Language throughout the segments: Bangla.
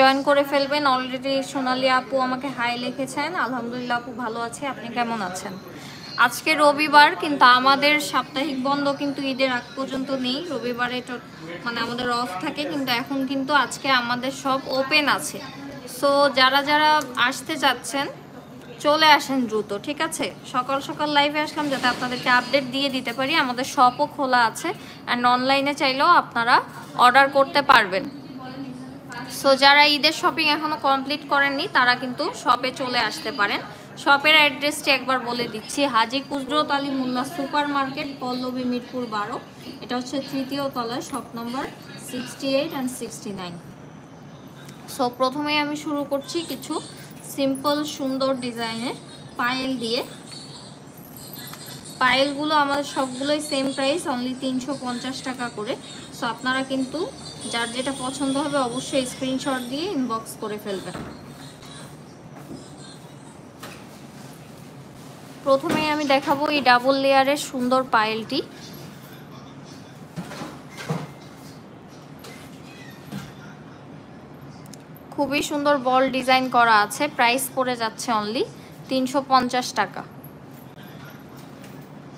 জয়েন করে ফেলবেন। অলরেডি সোনালী আপু আমাকে হাই লিখেছেন। আলহামদুলিল্লাহ আপু ভালো আছে, আপনি কেমন আছেন? আজকে রবিবার, কিন্তু আমাদের সাপ্তাহিক বন্ধ কিন্তু ঈদের আগ পর্যন্ত নেই। রবিবারে মানে আমাদের অফ থাকে, কিন্তু এখন কিন্তু আজকে আমাদের সব ওপেন আছে। সো যারা যারা আসতে চাচ্ছেন চলে আসেন দ্রুত, ঠিক আছে? সকাল সকাল লাইভে আসলাম যাতে আপনাদেরকে আপডেট দিয়ে দিতে পারি। আমাদের শপও খোলা আছে, অ্যান্ড অনলাইনে চাইলেও আপনারা অর্ডার করতে পারবেন। সো যারা ঈদের শপিং এখনও কমপ্লিট করেননি তারা কিন্তু শপে চলে আসতে পারেন। শপের অ্যাড্রেসটি একবার বলে দিচ্ছি, হাজী কুদরত আলী মোল্লা সুপার মার্কেট, পল্লবী, মিরপুর 12। এটা হচ্ছে তৃতীয় তলায়, শপ নম্বর 68 অ্যান্ড 69। সো প্রথমেই আমি শুরু করছি কিছু সিম্পল সুন্দর ডিজাইনের পায়েল দিয়ে। পায়েলগুলো আমাদের সবগুলোই সেম প্রাইস, অনলি 350 টাকা করে। সো আপনারা কিন্তু যার যেটা পছন্দ হবে অবশ্যই স্ক্রিনশট দিয়ে ইনবক্স করে ফেলবেন। প্রথমেই আমি দেখাবো এই ডাবল লেয়ারের সুন্দর পায়েলটি। খুবই সুন্দর বল ডিজাইন করা আছে। প্রাইস পড়ে যাচ্ছে অনলি 350 টাকা।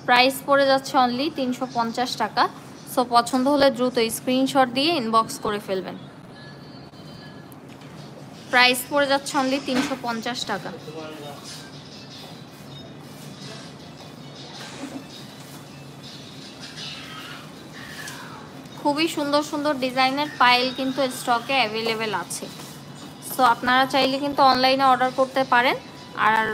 প্রাইস পড়ে যাচ্ছে অনলি 350 টাকা। সো পছন্দ হলে দ্রুত স্ক্রিনশট দিয়ে ইনবক্স করে ফেলবেন। প্রাইস পড়ে যাচ্ছে অনলি 350 টাকা। খুবই সুন্দর সুন্দর ডিজাইনের পায়েল কিন্তু স্টকে অ্যাভেলেবেল আছে। সো আপনারা চাইলে কিন্তু অনলাইনে অর্ডার করতে পারেন। আর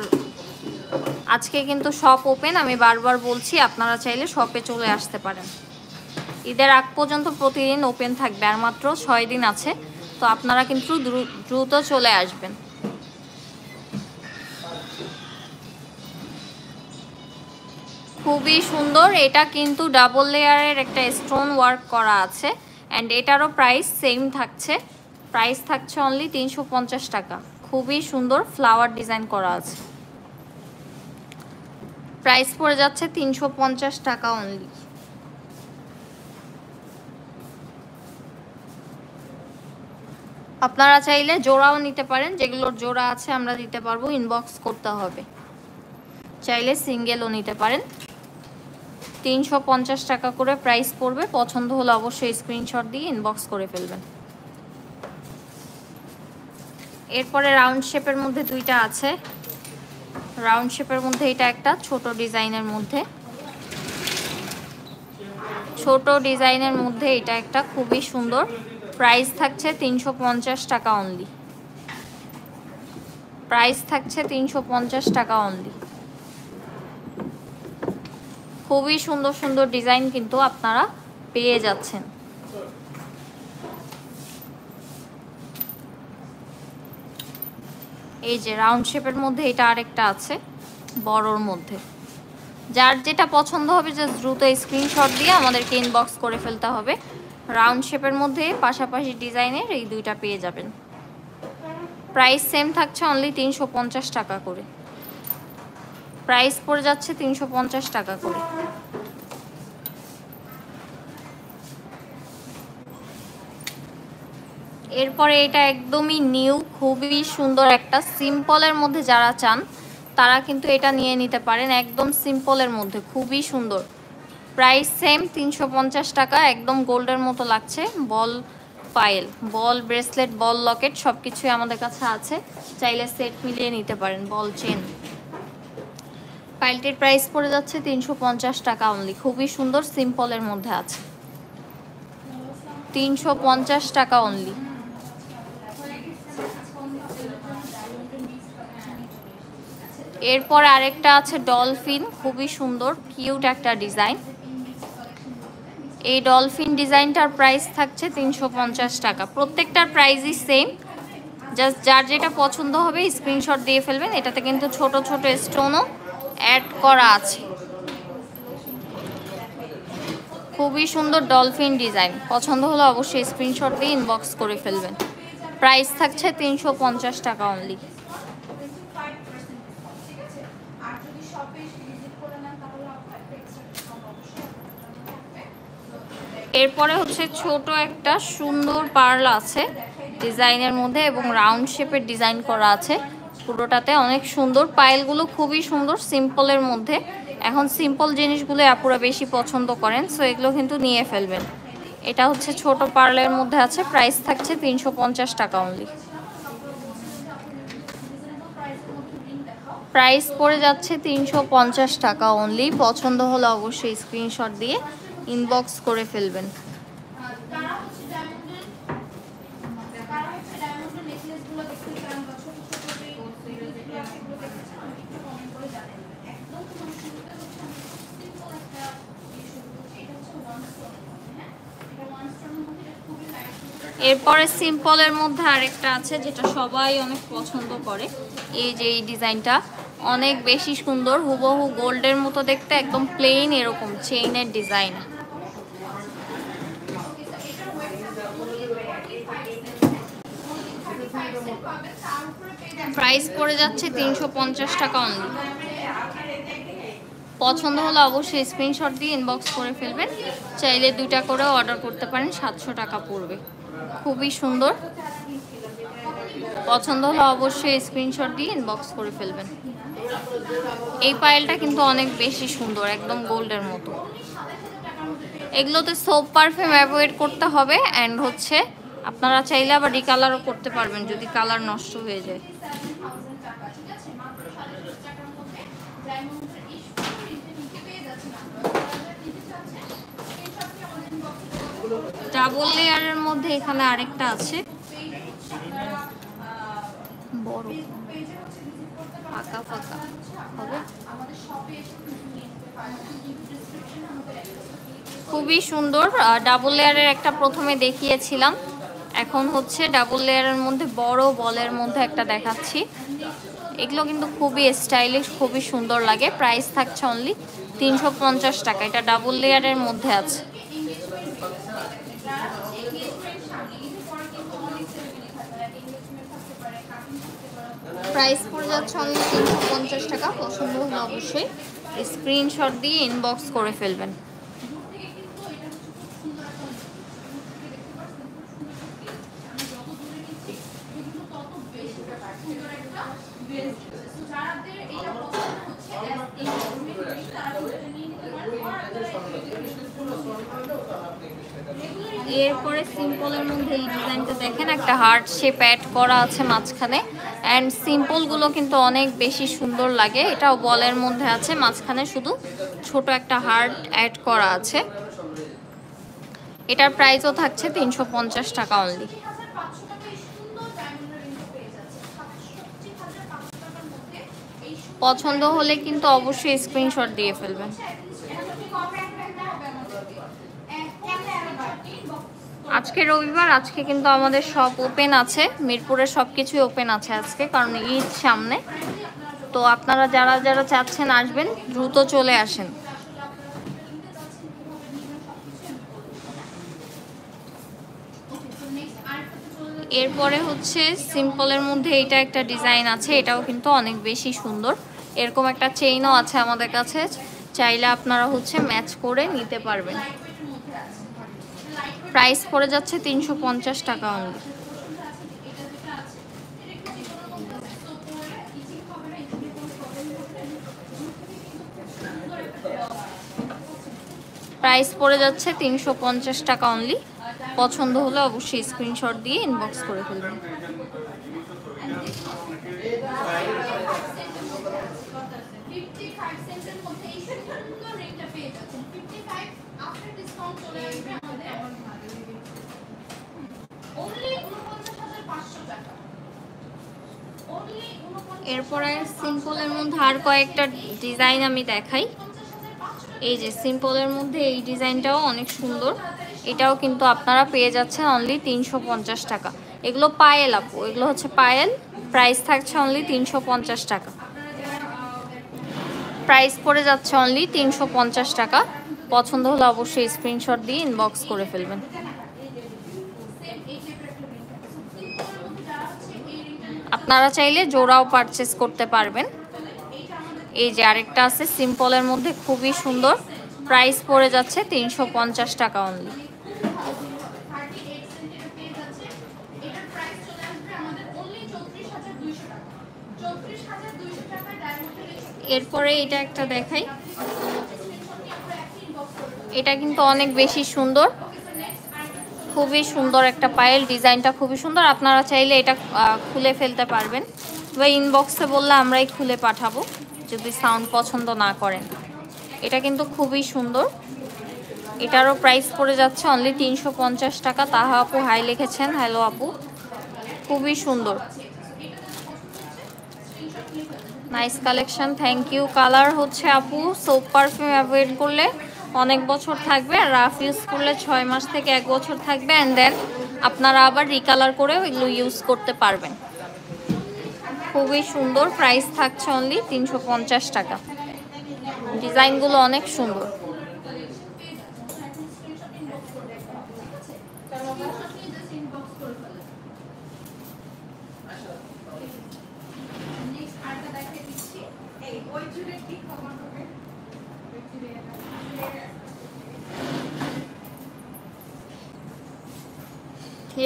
আজকে কিন্তু শপ ওপেন, আমি বারবার বলছি, আপনারা চাইলে শপে চলে আসতে পারেন। ঈদের আগ পর্যন্ত প্রতিদিন ওপেন থাকবে, আর মাত্র 6 দিন আছে। তো আপনারা কিন্তু দ্রুত চলে আসবেন। খুবই সুন্দর, এটা কিন্তু ডাবল লেয়ারের একটা স্টোন ওয়ার্ক করা আছে, অ্যান্ড এটারও প্রাইস সেম থাকছে। প্রাইস থাকছে অনলি 350 টাকা। খুবই সুন্দর ফ্লাওয়ার ডিজাইন করা আছে। প্রাইস পড়ে যাচ্ছে 350 টাকা অনলি। আপনারা চাইলে জোড়াও নিতে পারেন, যেগুলোর জোড়া আছে আমরা দিতে পারবো, ইনবক্স করতে হবে। চাইলে সিঙ্গেলও নিতে পারেন। 350 টাকা করে প্রাইস পড়বে। পছন্দ হলে অবশ্যই স্ক্রিনশট দিয়ে ইনবক্স করে ফেলবেন। এরপরে রাউন্ড শেপের মধ্যে দুইটা আছে। রাউন্ড শেপের মধ্যে এটা একটা ছোট ডিজাইনের মধ্যে, এটা একটা খুবই সুন্দর। প্রাইস থাকছে 350 টাকা অনলি। প্রাইস থাকছে 350 টাকা অনলি। খুবই সুন্দর সুন্দর ডিজাইন কিন্তু আপনারা পেয়ে যাচ্ছেন। এই যে রাউন্ড শেপের মধ্যে এটা আরেকটা আছে বড়র মধ্যে। যার যেটা পছন্দ হবে জাস্ট দ্রুত স্ক্রিনশট দিয়ে আমাদেরকে ইনবক্স করে ফেলতে হবে। রাউন্ড শেপের মধ্যে পাশাপাশি ডিজাইনের এই দুইটা পেয়ে যাবেন। প্রাইস সেম থাকছে অনলি 350 টাকা করে। প্রাইস পড়ে যাচ্ছে 350 টাকা করে। এরপরে এটা একদমই নিউ, খুবই সুন্দর একটা সিম্পলের মধ্যে যারা চান তারা কিন্তু এটা নিয়ে নিতে পারেন। একদম সিম্পলের মধ্যে খুবই সুন্দর। প্রাইস সেম 350 টাকা। একদম গোল্ডের মতো লাগছে। বল পায়েল, বল ব্রেসলেট, বল লকেট সব কিছুই আমাদের কাছে আছে। চাইলে সেট মিলিয়ে নিতে পারেন। বল চেন। পায়েলটির প্রাইস পড়ে যাচ্ছে 350 টাকা অনলি। খুবই সুন্দর সিম্পলের মধ্যে আছে। 350 টাকা অনলি। এরপর আরেকটা আছে ডলফিন, খুবই সুন্দর কিউট একটা ডিজাইন। এই ডলফিন ডিজাইনটার প্রাইস থাকছে 350 টাকা। প্রত্যেকটার প্রাইসই সেম, জাস্ট যার যেটা পছন্দ হবে স্ক্রিনশট দিয়ে ফেলবেন। এটাতে কিন্তু ছোট ছোট স্টোনও অ্যাড করা আছে। খুবই সুন্দর ডলফিন ডিজাইন। পছন্দ হলে অবশ্যই স্ক্রিনশট দিয়ে ইনবক্স করে ফেলবেন। প্রাইস থাকছে 350 টাকা অনলি। এরপরে হচ্ছে ছোট একটা সুন্দর পার্ল আছে। ডিজাইনের মধ্যে এবং রাউন্ড শেপের ডিজাইন করা আছে পুরোটাতে, অনেক সুন্দর। পায়েলগুলো খুবই সুন্দর সিম্পলের মধ্যে। এখন সিম্পল জিনিসগুলো আপুরা বেশি পছন্দ করেন, সো এগুলো কিন্তু নিয়ে ফেলবেন। এটা হচ্ছে ছোট পার্লের মধ্যে আছে, প্রাইস থাকছে 350 টাকা অনলি। প্রাইস পড়ে যাচ্ছে 350 টাকা অনলি। পছন্দ হলে অবশ্যই স্ক্রিনশট দিয়ে ইনবক্স করে ফেলবেন। এরপরে সিম্পলের মধ্যে আরেকটা আছে যেটা সবাই অনেক পছন্দ করে। এই যে এই ডিজাইনটা অনেক বেশি সুন্দর, হুবহু গোল্ডের মতো দেখতে, একদম প্লেন এরকম চেইনের ডিজাইন। প্রাইস পড়ে যাচ্ছে 350 টাকা অনলি। পছন্দ হলে অবশ্যই স্ক্রিনশট দিয়ে ইনবক্স করে ফেলবেন। চাইলে 2টা করে অর্ডার করতে পারেন, 700 টাকা পড়বে। খুবই সুন্দর। পছন্দ হলে অবশ্যই স্ক্রিনশট দিয়ে ইনবক্স করে ফেলবেন। এই পায়েলটা কিন্তু অনেক বেশি সুন্দর, একদম গোল্ডের মতো। এগুলোতে সোপ পারফিউম অ্যাভয়েড করতে হবে, অ্যান্ড হচ্ছে আপনারা চাইলে আবার রিকালারও করতে পারবেন যদি কালার নষ্ট হয়ে যায়। ডাবল লেয়ারের মধ্যে এখানে আরেকটা আছে বড় ফাঁকা ফাঁকা হবে, খুবই সুন্দর। ডাবল লেয়ারের একটা প্রথমে দেখিয়েছিলাম, এখন হচ্ছে ডাবল লেয়ারের মধ্যে বড় বলের মধ্যে একটা দেখাচ্ছি। এগুলো কিন্তু খুবই স্টাইলিশ, খুবই সুন্দর লাগে। প্রাইস থাকছে অনলি 350 টাকা। এটা ডাবল লেয়ারের মধ্যে আছে। প্রাইস পড়ে যাচ্ছে অনলি 350 টাকা। পছন্দ হলে অবশ্যই স্ক্রিনশট দিয়ে ইনবক্স করে ফেলবেন। এরপরে সিম্পলের মধ্যে এই ডিজাইনটা দেখেন, একটা হার্ট শেপ অ্যাড করা আছে মাঝখানে, অ্যান্ড সিম্পলগুলো কিন্তু অনেক বেশি সুন্দর লাগে। এটাও বলের মধ্যে আছে, মাঝখানে শুধু ছোট একটা হার্ট অ্যাড করা আছে। এটার প্রাইসও থাকছে 350 টাকা অনলি। পছন্দ হলে কিন্তু অবশ্যই স্ক্রিনশট দিয়ে ফেলবেন। আজকে রবিবার, আজকে কিন্তু আমাদের সব ওপেন আছে, মিরপুরের সব কিছুই ওপেন আছে আজকে, কারণ ঈদ সামনে। তো আপনারা যারা যারা চাচ্ছেন আসবেন, দ্রুত চলে আসেন। এরপরে হচ্ছে সিম্পলের মধ্যে এটা একটা ডিজাইন আছে, এটাও কিন্তু অনেক বেশি সুন্দর। এরকম একটা চেইনও আছে আমাদের কাছে, চাইলে আপনারা হচ্ছে ম্যাচ করে নিতে পারবেন। প্রাইস পড়ে যাচ্ছে 350 টাকা অনলি। প্রাইস পড়ে যাচ্ছে 350 টাকা অনলি। পছন্দ হলে অবশ্যই স্ক্রিনশট দিয়ে ইনবক্স করে ফেলবেন। এরপরে সিম্পলের মধ্যে আর কয়েকটা ডিজাইন আমি দেখাই। এই যে সিম্পলের মধ্যে এই ডিজাইনটাও অনেক সুন্দর, এটাও কিন্তু আপনারা পেয়ে যাচ্ছেন অনলি 350 টাকা। এগুলো পায়েল আপু, এগুলো হচ্ছে পায়েল। প্রাইস থাকছে অনলি 350 টাকা। প্রাইস পড়ে যাচ্ছে অনলি 350 টাকা। পছন্দ হলে অবশ্যই স্ক্রিনশট দিয়ে ইনবক্স করে ফেলবেন। আপনারা চাইলে জোড়াও পারচেস করতে পারবেন। এই যে আরেকটা আছে সিম্পলের মধ্যে, খুবই সুন্দর। প্রাইস পড়ে যাচ্ছে 350 টাকা অনলি। এরপরে এটা একটা দেখাই, এটা কিন্তু অনেক বেশি সুন্দর, খুবই সুন্দর একটা পায়েল, ডিজাইনটা খুবই সুন্দর। আপনারা চাইলে এটা খুলে ফেলতে পারবেন বা ইনবক্সে বললে আমরাই খুলে পাঠাবো যদি সাউন্ড পছন্দ না করেন। এটা কিন্তু খুবই সুন্দর, এটারও প্রাইস পড়ে যাচ্ছে অনলি 350 টাকা। তাহা আপু হাই লিখেছেন, হ্যালো আপু, খুবই সুন্দর, nice collection, thank you. Colour হচ্ছে আপু সোপ পারফিউম অ্যাভয়েড করলে অনেক বছর থাকবে, আর রাফ ইউজ করলে 6 মাস থেকে 1 বছর থাকবে, অ্যান্ড দেন আপনারা আবার রিকালার করেও এগুলো ইউজ করতে পারবেন। খুবই সুন্দর, প্রাইস থাকছে অনলি 350 টাকা। ডিজাইনগুলো অনেক সুন্দর।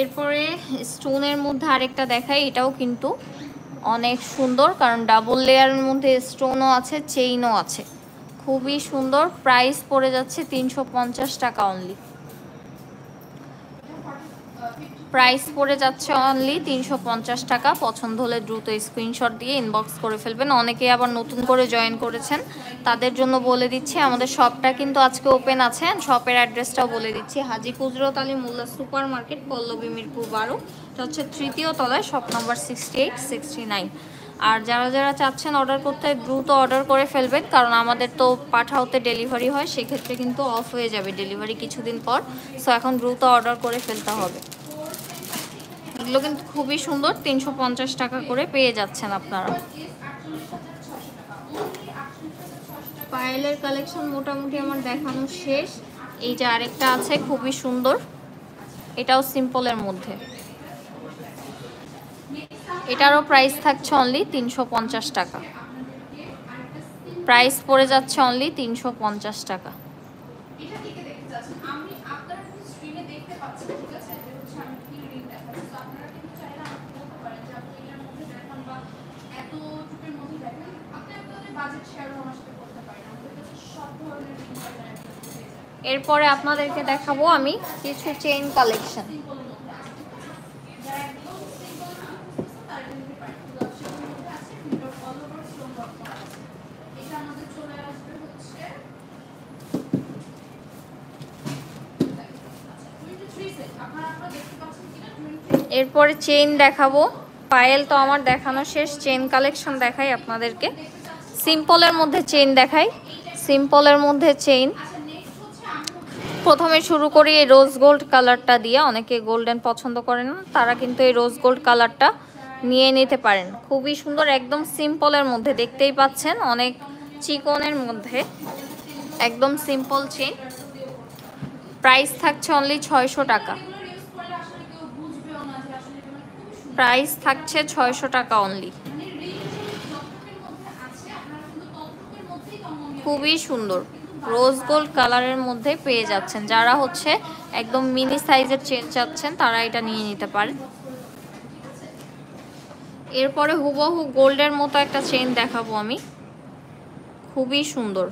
এরপরে স্টোনের মধ্যে আরেকটা দেখাই, এটাও কিন্তু অনেক সুন্দর, কারণ ডাবল লেয়ারের মধ্যে স্টোনও আছে, চেইনও আছে, খুবই সুন্দর। প্রাইস পড়ে যাচ্ছে 350 টাকা অনলি, প্রাইস পড়ে যাচ্ছে অনলি 350 টাকা। পছন্দ হলে দ্রুত স্ক্রিনশট দিয়ে ইনবক্স করে ফেলবেন। অনেকেই আবার নতুন করে জয়েন করেছেন, তাদের জন্য বলে দিচ্ছি আমাদের শপটা কিন্তু আজকে ওপেন আছে। শপের অ্যাড্রেসটাও বলে দিচ্ছি, হাজী কুজরত আলী মোল্লা সুপার মার্কেট, পল্লবী মিরপুর 12, এটা হচ্ছে 3য় তলায়, শপ নাম্বার 68 69। আর যারা যারা চাচ্ছেন অর্ডার করতে দ্রুত অর্ডার করে ফেলবেন, কারণ আমাদের তো পাঠাওতে ডেলিভারি হয়, সেক্ষেত্রে কিন্তু অফ হয়ে যাবে ডেলিভারি কিছুদিন পর। সো এখন দ্রুত অর্ডার করে ফেলতে হবে। এগুলো কিন্তু খুবই সুন্দর, 350 টাকা করে পেয়ে যাচ্ছেন আপনারা। পায়েলের কালেকশন মোটামুটি আমার দেখানো শেষ। এই যে আরেকটা আছে খুবই সুন্দর, এটাও সিম্পলের মধ্যে, এটারও প্রাইস থাকছে অনলি 350 টাকা, প্রাইস পড়ে যাচ্ছে অনলি 350 টাকা। এরপরে আপনাদেরকে দেখাবো আমি কিছু চেইন কালেকশন। এরপরে চেইন দেখাবো, পায়েল তো আমার দেখানো শেষ, চেইন কালেকশন দেখাই আপনাদেরকে। সিম্পলের মধ্যে চেইন দেখাই, সিম্পলের মধ্যে চেইন প্রথমে শুরু করি এই রোজ গোল্ড কালারটা দিয়ে। অনেকে গোল্ডেন পছন্দ করেন না, তারা কিন্তু এই রোজ গোল্ড কালারটা নিয়ে নিতে পারেন, খুবই সুন্দর, একদম সিম্পলের মধ্যে, দেখতেই পাচ্ছেন অনেক চিকনের মধ্যে, একদম সিম্পল চেইন। প্রাইস থাকছে অনলি 600 টাকা, প্রাইস থাকছে 600 টাকা অনলি, খুবই সুন্দর, রোজ গোল্ড কালারের মধ্যে পেয়ে যাচ্ছেন। যারা হচ্ছে একদম মিনি সাইজের চেন চাচ্ছেন তারা এটা নিয়ে নিতে পারেন। এরপরে হুবহু গোল্ডের মতো একটা চেন দেখাবো আমি, খুবই সুন্দর।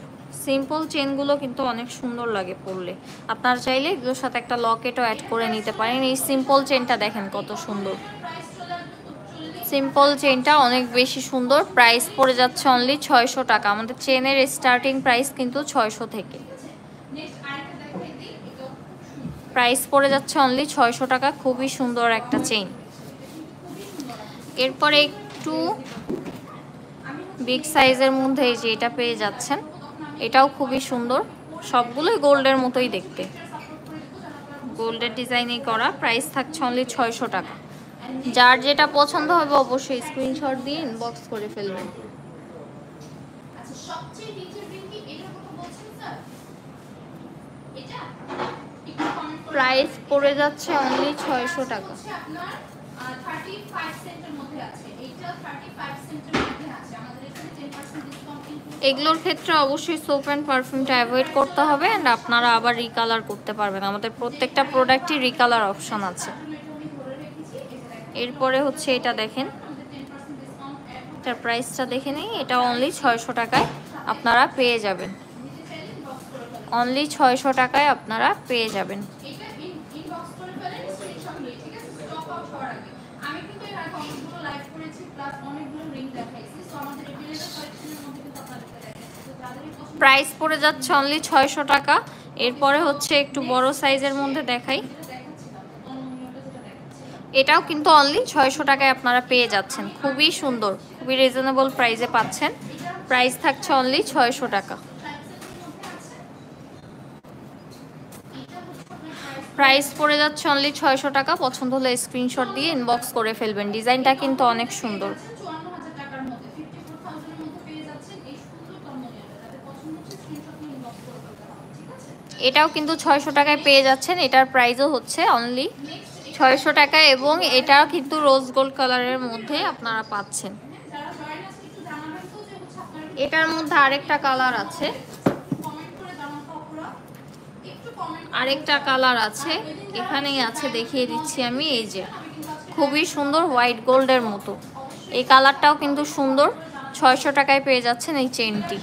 সিম্পল চেনগুলো কিন্তু অনেক সুন্দর লাগে পরলে, আপনারা চাইলে এগুলোর সাথে একটা লকেটও অ্যাড করে নিতে পারেন। এই সিম্পল চেনটা দেখেন কত সুন্দর, সিম্পল চেনটা অনেক বেশি সুন্দর। প্রাইস পড়ে যাচ্ছে অনলি 600 টাকা। আমাদের চেনের স্টার্টিং প্রাইস কিন্তু 600 থেকে, প্রাইস পড়ে যাচ্ছে অনলি 600 টাকা, খুবই সুন্দর একটা চেইন। এরপরে একটু বিগ সাইজের মধ্যে এই যে এটা পেয়ে যাচ্ছেন, এটাও খুবই সুন্দর, সবগুলোই গোল্ডের মতোই দেখতে, গোল্ডের ডিজাইনই করা। প্রাইস থাকছে অনলি 600 টাকা। যার যেটা পছন্দ হবে অবশ্যই স্ক্রিনশট দিয়ে ইনবক্স করে ফেলবেন। প্রাইস পড়ে যাচ্ছে অনলি 600 টাকা। এগুলোর ক্ষেত্রে অবশ্যই সোপ অ্যান্ড পারফিউমটা অ্যাভয়েড করতে হবে, অ্যান্ড আপনারা আবার রিকালার করতে পারবেন। আমাদের প্রত্যেকটা প্রোডাক্টই রিকালার অপশন আছে। এরপরে হচ্ছে এটা দেখেন, এটার প্রাইসটা দেখে নিই। এটা অনলি 600 টাকায় আপনারা পেয়ে যাবেন। অনলি 600 টাকায় আপনারা পেয়ে যাবেন। প্রাইস পড়ে যাচ্ছে অনলি 600 টাকা। এরপরে হচ্ছে একটু বড় সাইজের মধ্যে দেখাই। এটাও কিন্তু অনলি 600 টাকায় আপনারা পেয়ে যাচ্ছেন। খুবই সুন্দর, খুবই রিজনেবল প্রাইসে পাচ্ছেন। প্রাইস থাকছে অনলি 600 টাকা। প্রাইস পড়ে যাচ্ছে অনলি 600 টাকা। পছন্দ হলে স্ক্রিনশট দিয়ে ইনবক্স করে ফেলবেন। ডিজাইনটা কিন্তু অনেক সুন্দর। এটাও কিন্তু 600 টাকায় পেয়ে যাচ্ছেন। এটার প্রাইসও হচ্ছে অনলি 600 টাকা এবং এটাও কিন্তু রোজ গোল্ড কালারের মধ্যে আপনারা পাচ্ছেন। এটার মধ্যে আরেকটা কালার আছে, আরেকটা কালার আছে এখানেই আছে, দেখিয়ে দিচ্ছি আমি। এই যে খুবই সুন্দর হোয়াইট গোল্ডের মতো এই কালারটাও কিন্তু সুন্দর। 600 টাকায় পেয়ে যাচ্ছেন এই চেনটি।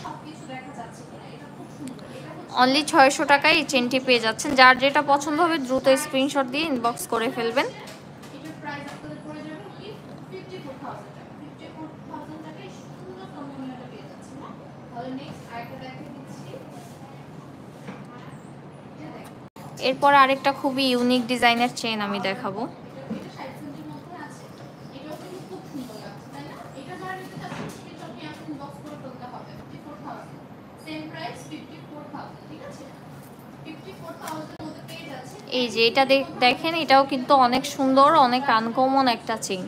অনলি 600 টাকায় এই চেনটি পেয়ে যাচ্ছেন। যার যেটা পছন্দ হবে দ্রুত স্ক্রিনশট দিয়ে ইনবক্স করে ফেলবেন। এরপর আরেকটা খুবই ইউনিক ডিজাইনের চেন আমি দেখাবো। এই যে এটা দেখেন, এটাও কিন্তু অনেক সুন্দর, অনেক আনকমন একটা চেইন।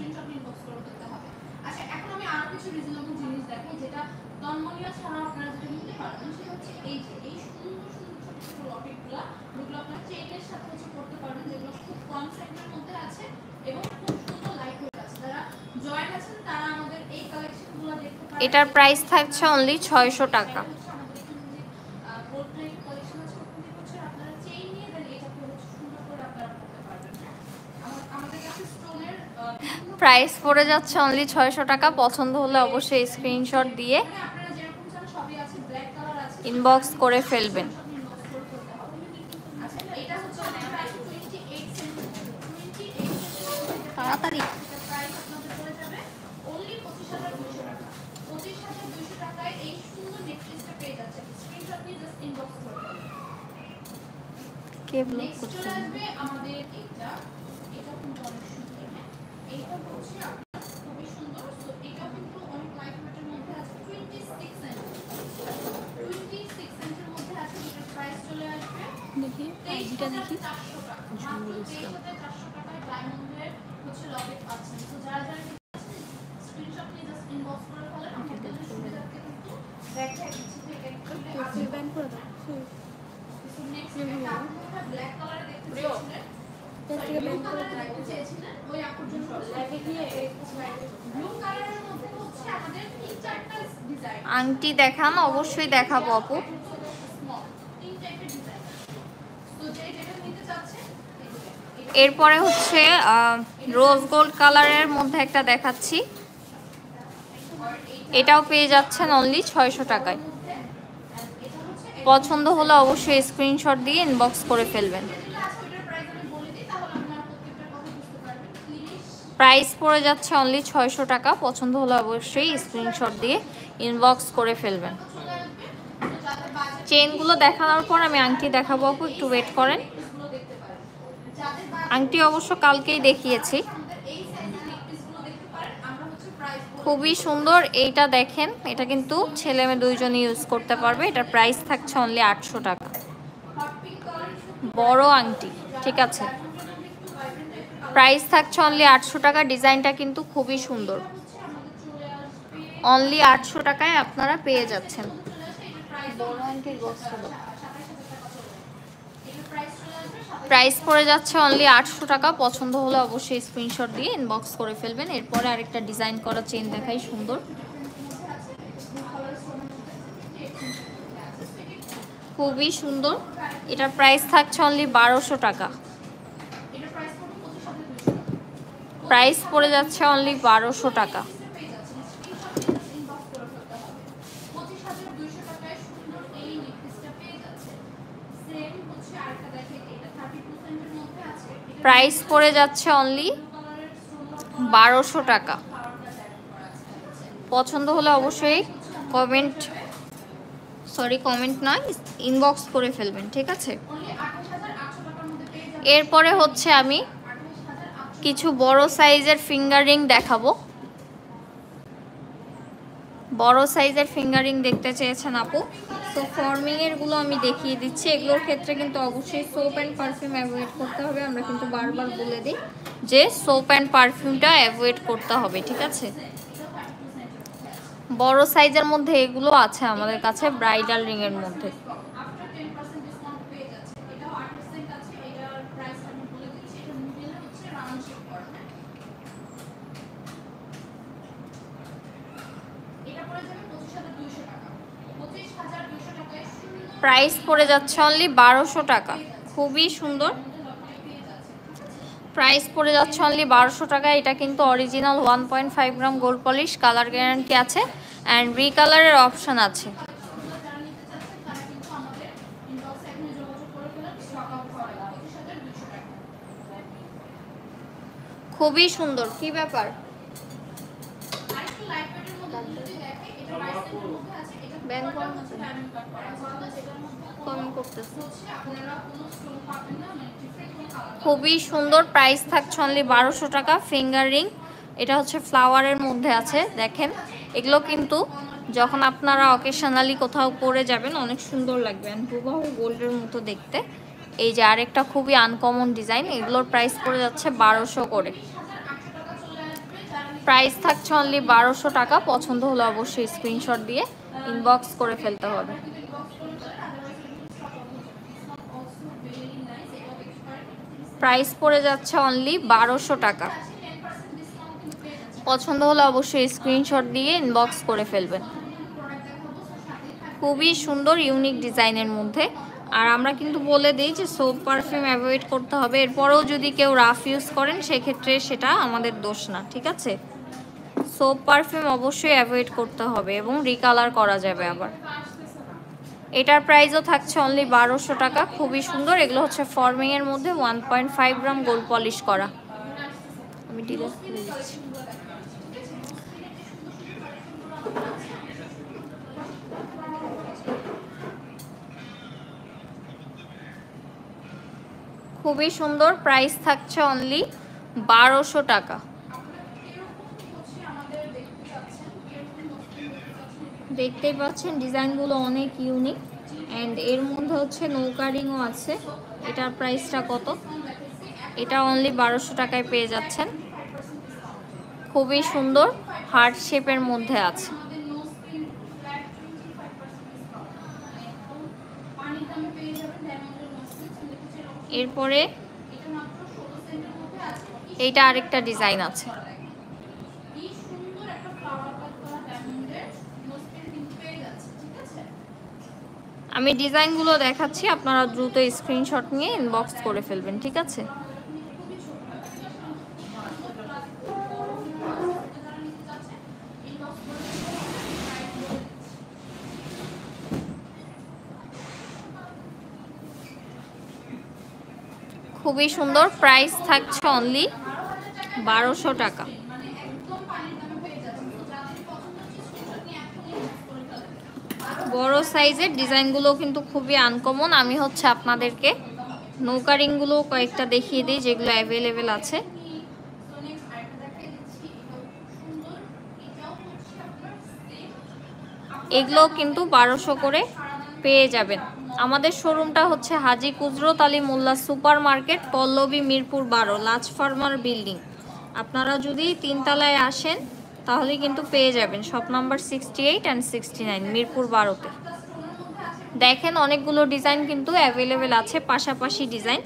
এটার প্রাইস থাকছে অনলি 600 টাকা। প্রাইস পড়ে যাচ্ছে অনলি 600 টাকা। পছন্দ হলে অবশ্যই স্ক্রিনশট দিয়ে ইনবক্স করে ফেলবেন। তাড়াতাড়ি। কে ব্লক করছে? দেখি আইডিটা দেখি। আংটি দেখান, অবশ্যই দেখাবো আপু। এরপরে হচ্ছে রোজ গোল্ড কালারের মধ্যে একটা দেখাচ্ছি। এটাও পেয়ে যাচ্ছেন অনলি 600 টাকায়। পছন্দ হলে অবশ্যই স্ক্রিনশট দিয়ে ইনবক্স করে ফেলবেন। প্রাইস পড়ে যাচ্ছে অনলি 600 টাকা। পছন্দ হলে অবশ্যই স্ক্রিনশট দিয়ে ইনবক্স করে ফেলবেন। চেনগুলো দেখানোর পর আমি আংটি দেখাবো আপু, একটু ওয়েট করেন। আংটি অবশ্য কালকেই দেখিয়েছি, খুবই সুন্দর। এইটা দেখেন, এটা কিন্তু ছেলে মেয়ে দুইজনই ইউজ করতে পারবে। এটার প্রাইস থাকছে অনলি 800 টাকা। বড় আংটি, ঠিক আছে। প্রাইস থাকছে অনলি 800 টাকা। ডিজাইনটা কিন্তু খুবই সুন্দর। অনলি 800 টাকায় আপনারা পেয়ে যাচ্ছেন। বড় আংটির বক্স। প্রাইস পড়ে যাচ্ছে অনলি 800 টাকা। পছন্দ হলে অবশ্যই স্ক্রিনশট দিয়ে ইনবক্স করে ফেলবেন। এরপরে আরেকটা ডিজাইন করা চেন দেখাই, সুন্দর, খুবই সুন্দর। এটার প্রাইস থাকছে অনলি 1200 টাকা। প্রাইস পড়ে যাচ্ছে অনলি 1200 টাকা। প্রাইস পড়ে যাচ্ছে অনলি 1200 টাকা। পছন্দ হলে অবশ্যই কমেন্ট না, ইনবক্স করে ফেলবেন, ঠিক আছে। এরপরে হচ্ছে আমি কিছু বড় সাইজের ফিঙ্গার রিং দেখাবো। বড় সাইজের ফিঙ্গার রিং দেখতে চেয়েছেন আপু, তো ফর্মিং এর গুলো আমি দেখিয়ে দিচ্ছি। এগুলোর ক্ষেত্রে কিন্তু অবশ্যই সোপ অ্যান্ড পারফিউম অ্যাভয়েড করতে হবে। আমরা কিন্তু বারবার বলে দিই যে সোপ অ্যান্ড পারফিউমটা অ্যাভয়েড করতে হবে, ঠিক আছে। বড় সাইজের মধ্যে এগুলো আছে আমাদের কাছে ব্রাইডাল রিং এর মধ্যে। প্রাইস পড়ে যাচ্ছে অনলি 1200 টাকা, খুবই সুন্দর। প্রাইস পড়ে যাচ্ছে অনলি 1200 টাকা। এটা কিন্তু অরিজিনাল 1.5 গ্রাম গোল্ড পলিশ, কালার গ্যারান্টি আছে অ্যান্ড রিকালারের অপশন আছে। খুবই সুন্দর। কি ব্যাপার, খুবই সুন্দর। প্রাইস থাকছে অনলি 1200 টাকা। ফিঙ্গার রিং, এটা হচ্ছে ফ্লাওয়ারের মধ্যে আছে। দেখেন এগুলো কিন্তু যখন আপনারা অকেশনালি কোথাও পরে যাবেন অনেক সুন্দর লাগবে, হুবহু গোল্ডের মতো দেখতে। এই যে আরেকটা খুবই আনকমন ডিজাইন, এগুলোর প্রাইস পড়ে যাচ্ছে 1200 করে। প্রাইস থাকছে অনলি 1200 টাকা। পছন্দ হলে অবশ্যই স্ক্রিনশট দিয়ে ইনবক্স করে ফেলতে হবে। প্রাইস পড়ে যাচ্ছে অনলি 1200 টাকা। পছন্দ হলে অবশ্যই স্ক্রিনশট দিয়ে ইনবক্স করে ফেলবেন। খুবই সুন্দর ইউনিক ডিজাইনের মধ্যে। আর আমরা কিন্তু বলে দিই যে সোপ পারফিউম অ্যাভয়েড করতে হবে। এরপরেও যদি কেউ রাফ ইউজ করেন সেক্ষেত্রে সেটা আমাদের দোষ না, ঠিক আছে। সোপ পারফিউম অবশ্যই অ্যাভয়েড করতে হবে এবং রিকালার করা যাবে আবার। এটার প্রাইসও থাকছে অনলি 1200 টাকা। খুবই সুন্দর। এগুলো হচ্ছে ফর্মিং এর মধ্যে 1.5 গ্রাম গোল্ড পলিশ করা। আমি ডিটেইলস বলে দিচ্ছি। খুবই সুন্দর। প্রাইস থাকছে অনলি 1200 টাকা। দেখতেই পাচ্ছেন ডিজাইনগুলো অনেক ইউনিক অ্যান্ড এর মধ্যে হচ্ছে নৌকা রিংও আছে। এটার প্রাইসটা কত? এটা অনলি 1200 টাকায় পেয়ে যাচ্ছেন। খুবই সুন্দর, হার্ট শেপের মধ্যে আছে। এরপরে এইটা আরেকটা ডিজাইন আছে। আমি ডিজাইনগুলো দেখাচ্ছি, আপনারা দ্রুত স্ক্রিনশট নিয়ে ইনবক্স করে ফেলবেন, ঠিক আছে। খুবই সুন্দর। প্রাইস থাকছে অনলি 1200 টাকা। বড় সাইজের ডিজাইনগুলো কিন্তু খুবই আনকমন। আমি হচ্ছে আপনাদেরকে নৌকা রিংগুলো কয়েকটা দেখিয়ে দিই যেগুলো অ্যাভেলেবেল আছে। এগুলো কিন্তু 1200 করে পেয়ে যাবেন। আমাদের শোরুমটা হচ্ছে হাজী কুজরত আলী মোল্লা সুপার মার্কেট, পল্লবী, মিরপুর 12, লাজ ফার্মার বিল্ডিং। আপনারা যদি 3 তলায় আসেন তাহলে কিন্তু পেয়ে যাবেন শপ নাম্বার 68 অ্যান্ড 69 মিরপুর 12-তে। দেখেন অনেকগুলো ডিজাইন কিন্তু অ্যাভেলেবেল আছে, পাশাপাশি ডিজাইন।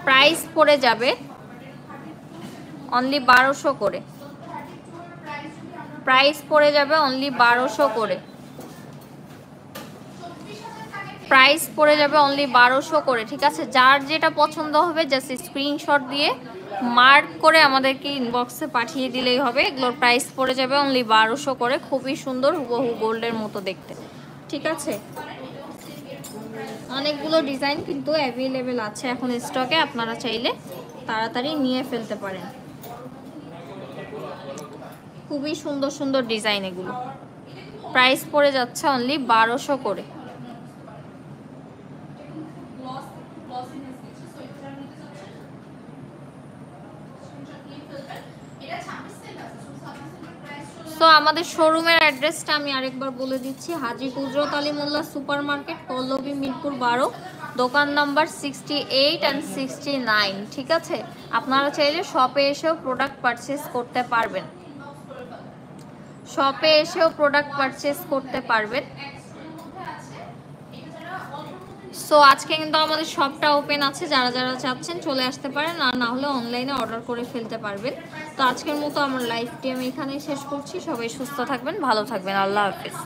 প্রাইস পড়ে যাবে অনলি 1200 করে। প্রাইস পড়ে যাবে অনলি 1200 করে। প্রাইস পড়ে যাবে অনলি 1200 করে, ঠিক আছে। যার যেটা পছন্দ হবে জাস্ট স্ক্রিনশট দিয়ে মার্ক করে আমাদেরকে ইনবক্সে পাঠিয়ে দিলেই হবে। এগুলোর প্রাইস পড়ে যাবে অনলি 1200 করে। খুবই সুন্দর, হুবহু গোল্ডের মতো দেখতে, ঠিক আছে। অনেকগুলো ডিজাইন কিন্তু অ্যাভেলেবেল আছে এখন স্টকে, আপনারা চাইলে তাড়াতাড়ি নিয়ে ফেলতে পারেন। খুবই সুন্দর সুন্দর ডিজাইন এগুলো। প্রাইস পড়ে যাচ্ছে অনলি 1200 করে। সো আমাদের শোরুমের অ্যাড্রেসটা আমি আরেকবার বলে দিচ্ছি, হাজী কুদরত আলী মোল্লা সুপার মার্কেট, পল্লবী, মিরপুর 12, দোকান নাম্বার 68 অ্যান্ড 69। ঠিক আছে, আপনারা চাইলে শপে এসেও প্রোডাক্ট পারচেস করতে পারবেন, শপে এসেও প্রোডাক্ট পারচেস করতে পারবেন। সো আজকে কিন্তু আমাদের শপটা ওপেন আছে, যারা যারা চাচ্ছেন চলে আসতে পারেন, আর না হলে অনলাইনে অর্ডার করে ফেলতে পারবেন। তো আজকের মতো আমার লাইভটি আমি এখানেই শেষ করছি। সবাই সুস্থ থাকবেন, ভালো থাকবেন, আল্লাহ হাফেজ।